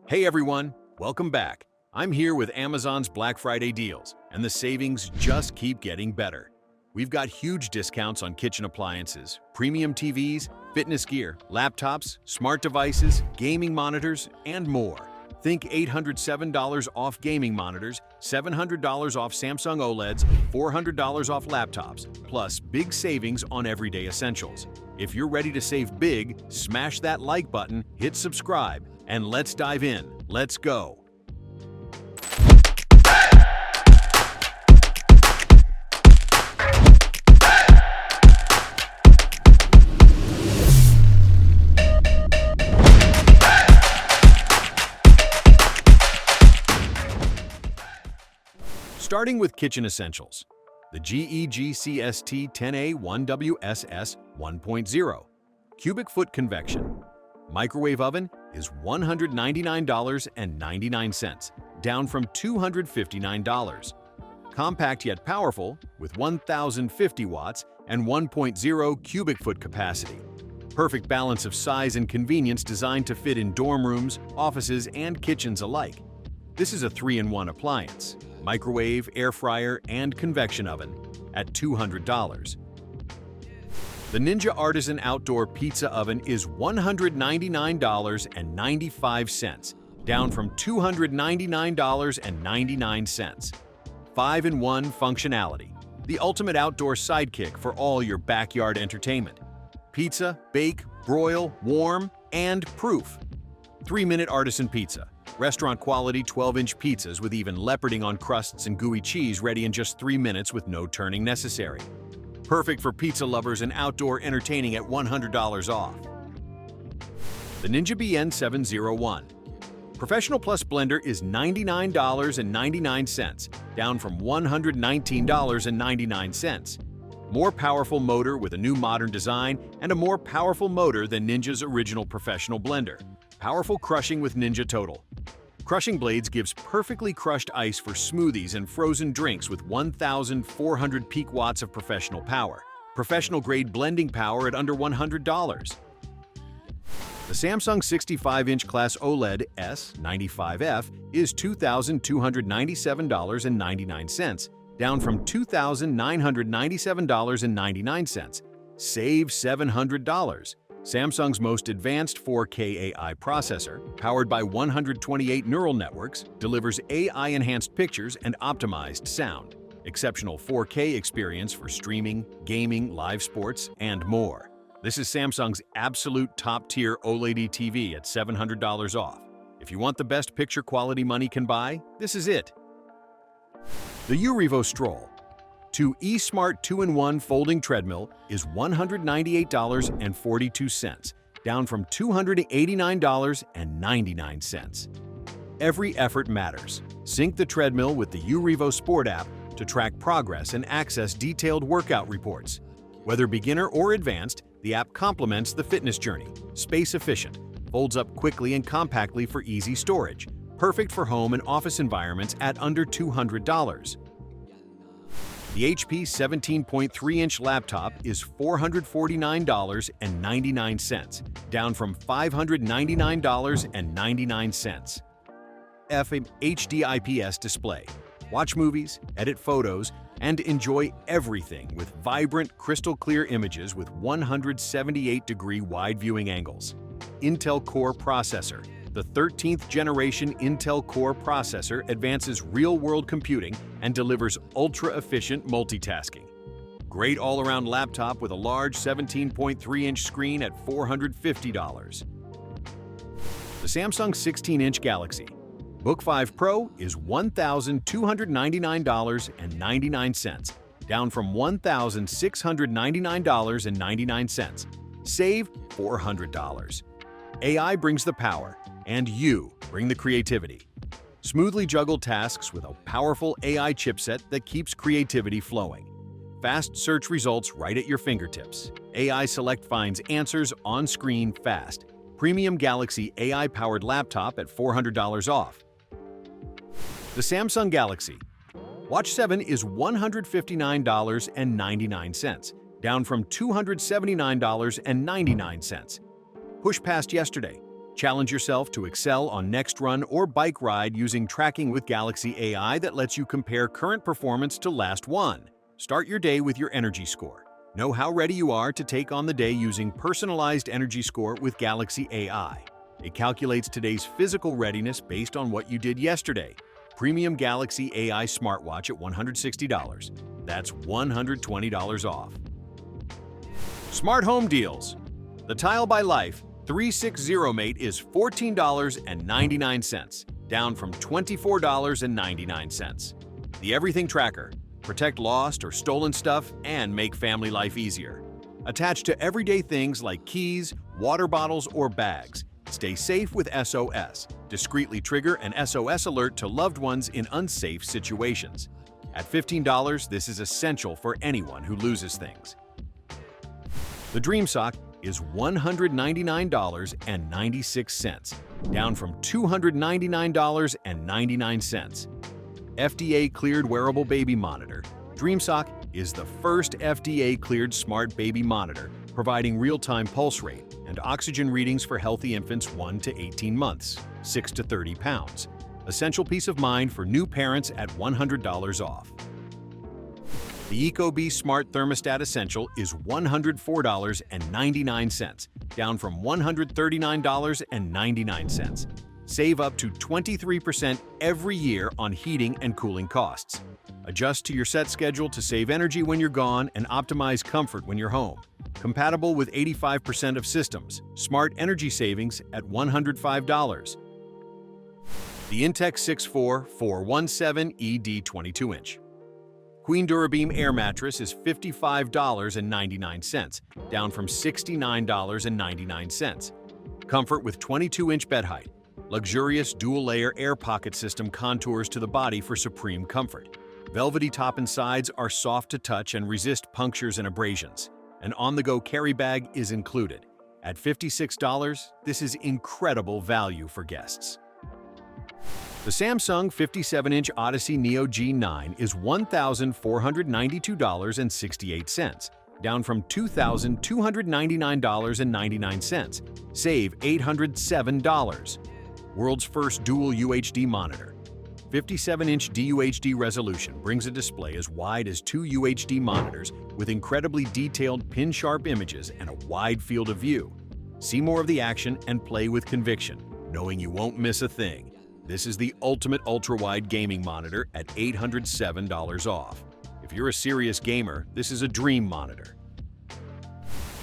Hey everyone, welcome back. I'm here with Amazon's Black Friday deals, and the savings just keep getting better. We've got huge discounts on kitchen appliances, premium TVs, fitness gear, laptops, smart devices, gaming monitors, and more. Think $807 off gaming monitors, $700 off Samsung OLEDs, $400 off laptops, plus big savings on everyday essentials. If you're ready to save big, smash that like button, hit subscribe, and let's dive in. Let's go. Starting with kitchen essentials, the GEG CST10A1WSS 1.0 cubic foot convection microwave oven is $199.99, down from $259. Compact yet powerful, with 1,050 watts and 1.0 cubic foot capacity. Perfect balance of size and convenience, designed to fit in dorm rooms, offices, and kitchens alike. This is a 3-in-1 appliance: microwave, air fryer, and convection oven at $200. The Ninja Artisan Outdoor Pizza Oven is $199.95, down from $299.99. 5-in-1 functionality, the ultimate outdoor sidekick for all your backyard entertainment. Pizza, bake, broil, warm, and proof. 3-minute artisan pizza. Restaurant-quality 12-inch pizzas with even leoparding on crusts and gooey cheese, ready in just 3 minutes with no turning necessary. Perfect for pizza lovers and outdoor entertaining at $100 off. The Ninja BN701 Professional Plus Blender is $99.99, down from $119.99. More powerful motor with a new modern design and a more powerful motor than Ninja's original professional blender. Powerful crushing with Ninja Total. Crushing blades gives perfectly crushed ice for smoothies and frozen drinks with 1,400 peak watts of professional power. Professional-grade blending power at under $100. The Samsung 65-inch class OLED S95F is $2,297.99, down from $2,997.99. Save $700. Samsung's most advanced 4K AI processor, powered by 128 neural networks, delivers AI-enhanced pictures and optimized sound. Exceptional 4K experience for streaming, gaming, live sports, and more. This is Samsung's absolute top-tier OLED TV at $700 off. If you want the best picture quality money can buy, this is it. The Urevo Stroll 2 eSmart 2-in-1 folding treadmill is $198.42, down from $289.99. Every effort matters. Sync the treadmill with the Urevo Sport app to track progress and access detailed workout reports. Whether beginner or advanced, the app complements the fitness journey. Space efficient, folds up quickly and compactly for easy storage. Perfect for home and office environments at under $200. The HP 17.3-inch laptop is $449.99, down from $599.99. HD IPS display. Watch movies, edit photos, and enjoy everything with vibrant, crystal-clear images with 178-degree wide viewing angles. Intel Core processor. The 13th generation Intel Core processor advances real-world computing and delivers ultra-efficient multitasking. Great all-around laptop with a large 17.3-inch screen at $450. The Samsung 16-inch Galaxy Book 5 Pro is $1,299.99, down from $1,699.99. Save $400. AI brings the power, and you bring the creativity. Smoothly juggle tasks with a powerful AI chipset that keeps creativity flowing. Fast search results right at your fingertips. AI Select finds answers on screen fast. Premium Galaxy AI-powered laptop at $400 off. The Samsung Galaxy Watch 7 is $159.99, down from $279.99. Push past yesterday. Challenge yourself to excel on next run or bike ride using tracking with Galaxy AI that lets you compare current performance to last one. Start your day with your energy score. Know how ready you are to take on the day using personalized energy score with Galaxy AI. It calculates today's physical readiness based on what you did yesterday. Premium Galaxy AI smartwatch at $160. That's $120 off. Smart home deals. The Tile by Life 360 Mate is $14.99, down from $24.99. The Everything Tracker. Protect lost or stolen stuff and make family life easier. Attached to everyday things like keys, water bottles, or bags. Stay safe with SOS. Discreetly trigger an SOS alert to loved ones in unsafe situations. At $15, this is essential for anyone who loses things. The Dream Sock is $199.96, down from $299.99. FDA-cleared wearable baby monitor, Dream Sock is the first FDA-cleared smart baby monitor, providing real-time pulse rate and oxygen readings for healthy infants 1 to 18 months, 6 to 30 pounds. Essential peace of mind for new parents at $100 off. The ecobee Smart Thermostat Essential is $104.99, down from $139.99. Save up to 23% every year on heating and cooling costs. Adjust to your set schedule to save energy when you're gone and optimize comfort when you're home. Compatible with 85% of systems. Smart energy savings at $105. The Intex 64417 ED 22-inch. Queen Durabeam Air Mattress is $55.99, down from $69.99. Comfort with 22-inch bed height. Luxurious dual-layer air pocket system contours to the body for supreme comfort. Velvety top and sides are soft to touch and resist punctures and abrasions. An on-the-go carry bag is included. At $56, this is incredible value for guests. The Samsung 57-inch Odyssey Neo G9 is $1,492.68, down from $2,299.99. Save $807. World's first dual UHD monitor. 57-inch DUHD resolution brings a display as wide as two UHD monitors with incredibly detailed pin-sharp images and a wide field of view. See more of the action and play with conviction, knowing you won't miss a thing. This is the ultimate ultra-wide gaming monitor at $807 off. If you're a serious gamer, this is a dream monitor.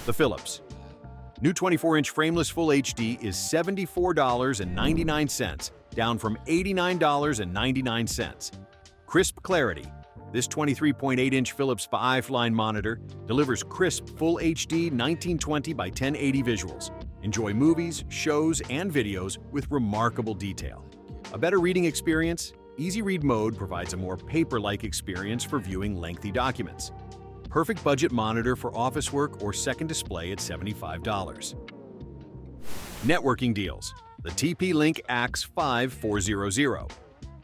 The Philips. New 24-inch frameless Full HD is $74.99, down from $89.99. Crisp clarity. This 23.8-inch Philips Lifeline monitor delivers crisp Full HD 1920 by 1080 visuals. Enjoy movies, shows, and videos with remarkable detail. A better reading experience, Easy Read mode provides a more paper-like experience for viewing lengthy documents. Perfect budget monitor for office work or second display at $75. Networking deals. The TP-Link AX 5400.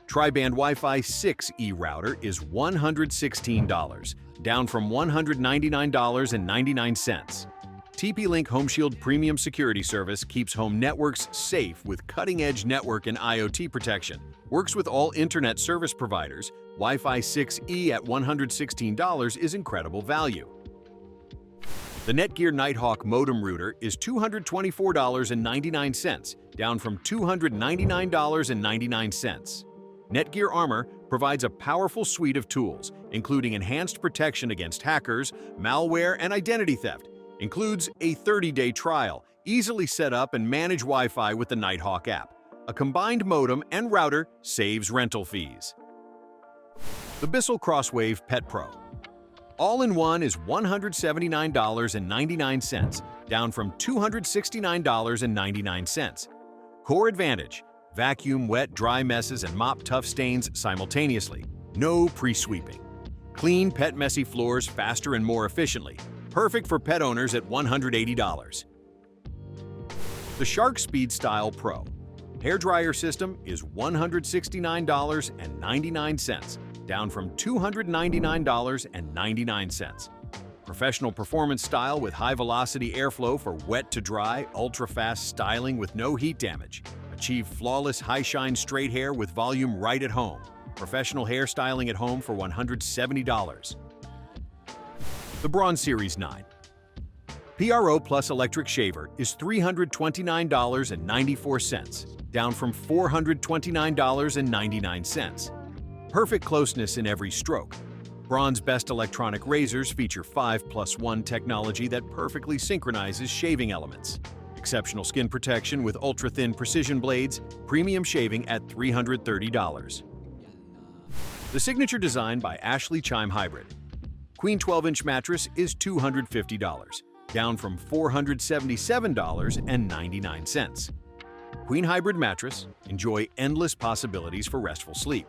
Tri-band Wi-Fi 6E router is $116, down from $199.99. TP-Link Home Shield Premium Security Service keeps home networks safe with cutting-edge network and IoT protection. Works with all internet service providers. Wi-Fi 6E at $116 is incredible value. The Netgear Nighthawk modem router is $224.99, down from $299.99. Netgear Armor provides a powerful suite of tools, including enhanced protection against hackers, malware, and identity theft. Includes a 30-day trial, easily set up and manage Wi-Fi with the Nighthawk app. A combined modem and router saves rental fees. The Bissell Crosswave Pet Pro. All-in-one is $179.99, down from $269.99. Core Advantage. Vacuum wet, dry messes and mop tough stains simultaneously. No pre-sweeping. Clean pet messy floors faster and more efficiently. Perfect for pet owners at $180. The Shark Speed Style Pro. Hairdryer system is $169.99, down from $299.99. Professional performance style with high-velocity airflow for wet to dry, ultra-fast styling with no heat damage. Achieve flawless high-shine straight hair with volume right at home. Professional hair styling at home for $170. The Bronze Series 9. PRO Plus Electric Shaver is $329.94, down from $429.99. Perfect closeness in every stroke. Bronze Best electronic razors feature 5+1 technology that perfectly synchronizes shaving elements. Exceptional skin protection with ultra-thin precision blades, premium shaving at $330. The signature design by Ashley Chime Hybrid. Queen 12-inch mattress is $250, down from $477.99. Queen Hybrid mattress, enjoy endless possibilities for restful sleep.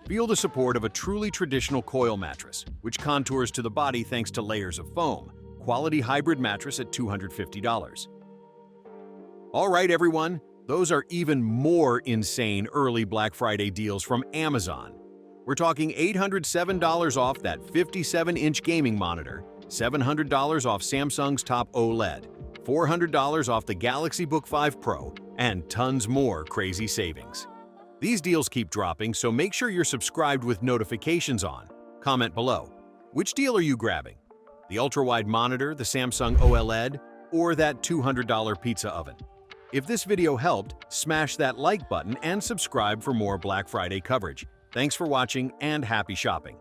Feel the support of a truly traditional coil mattress, which contours to the body thanks to layers of foam. Quality hybrid mattress at $250. All right, everyone, those are even more insane early Black Friday deals from Amazon. We're talking $807 off that 57-inch gaming monitor, $700 off Samsung's top OLED, $400 off the Galaxy Book 5 Pro, and tons more crazy savings. These deals keep dropping, so make sure you're subscribed with notifications on. Comment below. Which deal are you grabbing? The ultra-wide monitor, the Samsung OLED, or that $200 pizza oven? If this video helped, smash that like button and subscribe for more Black Friday coverage. Thanks for watching and happy shopping.